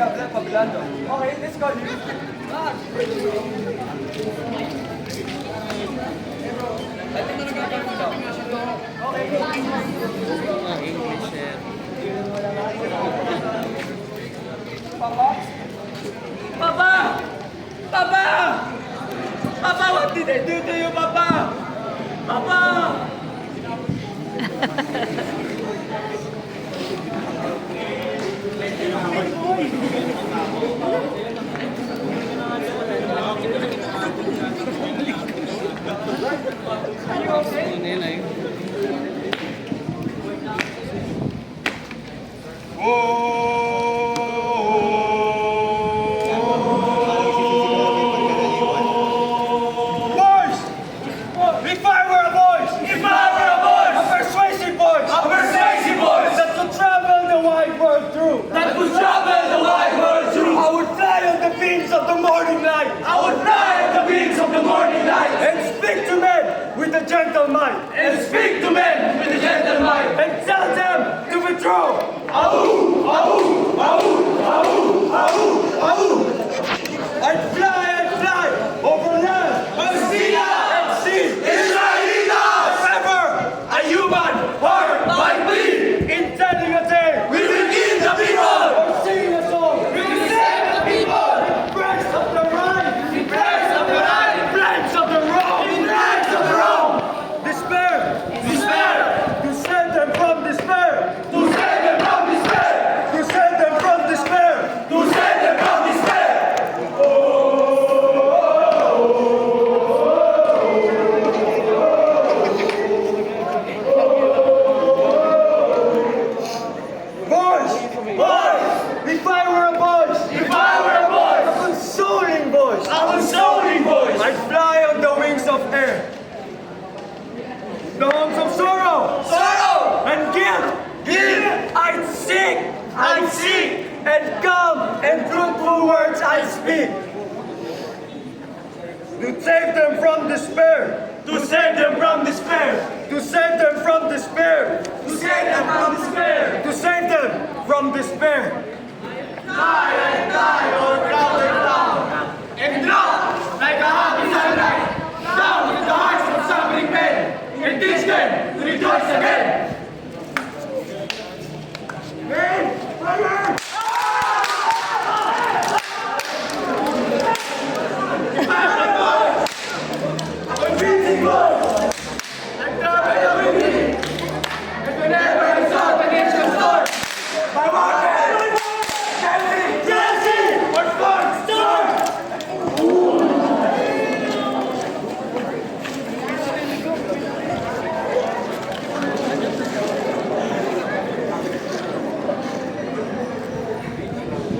traveler pabilando. Okay, let's go. English, sir. Papa? Papa! Papa! Papa, what did I do to you, Papa? Papa! With a gentle mind, And speak to men with a gentle mind. and tell them to withdraw. Au, au, au, au, au, au. And fly over land Palestina and sea. Israelitas. Forever, A human heart might bleed. in telling a tale We will kill the people. or singing a song. We will save the people. Breaks of the right, In place of the right, flanks of the wrong. in place of the wrong. Despair, Despair. to save them from despair. To save them from despair. To save them from despair. To save them from despair. Voice, Voice. if I were a voice, If I were a voice, a consoling voice, a consoling voice. I'd fly on the wings of air. The arms of sorrow Sorrow. and guilt, Guilt. I'd seek, I'd seek. and calm and truthful words I speak. To save them from despair, To save them from despair. to save them from despair, To save them from despair. to save them from despair. Die and die or crowded down. And drop like a happy sunlight. Down with the hearts of suffering men. And teach them to rejoice again. Men, fire! Convincing voice. Like trumpet of wind. And whenever I saw the nation's Lord, my market, Chelsea, or Sports, Storm.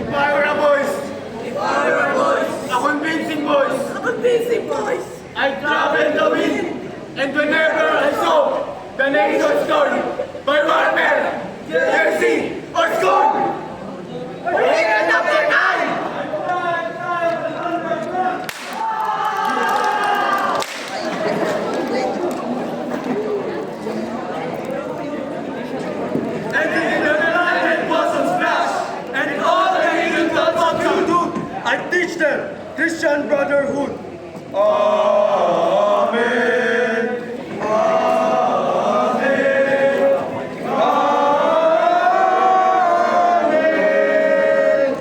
If I were a voice, a convincing voice, I traveled the wind, and whenever I saw the nation's story, by warfare, jersey, or scorn, England after time. And in the light and blossom splash, and in all the hidden thoughts of youth, I teach them Christian brotherhood. Amen. Amen. Amen.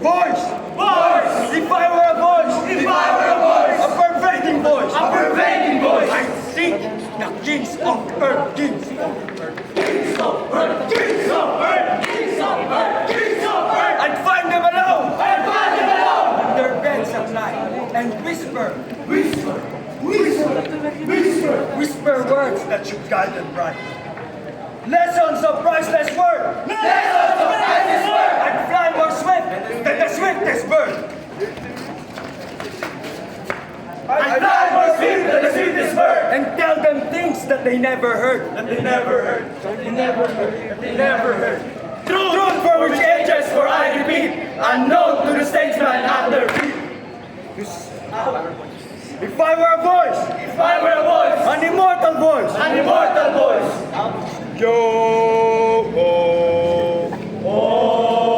Voice. voice, If I were a voice, if I were a voice, a pervading voice, a pervading voice, I seek the kings of earth, kings of earth. kings of earth, kings of earth, kings of earth, kings of earth, I'd find them alone and find them alone. in their beds at night and whisper, Whisper, whisper, whisper, whisper words that should guide them right. Lessons of priceless worth. lessons of priceless work. I'd fly more swift than the swiftest bird. I fly more swift than the sweetest bird. And tell them things that they never heard. That they never heard, that they never heard, that they never heard. Truth for which ages for I repeat, unknown to the statesman at their feet. If I were a voice, If I were a voice, an immortal voice, an immortal voice, yo ho, oh,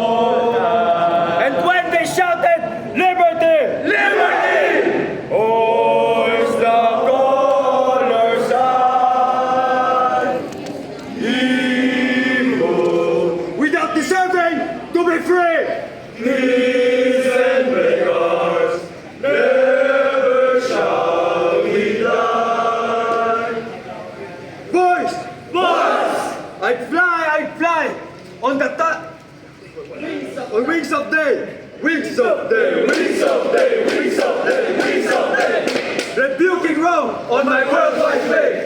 say, Thieves and beggars, never shall we die. boys, Boys, I'd fly on the top, on wings of day, wings of day, wings of day, wings of day, wings of day. rebuking wrong On my worldwide way,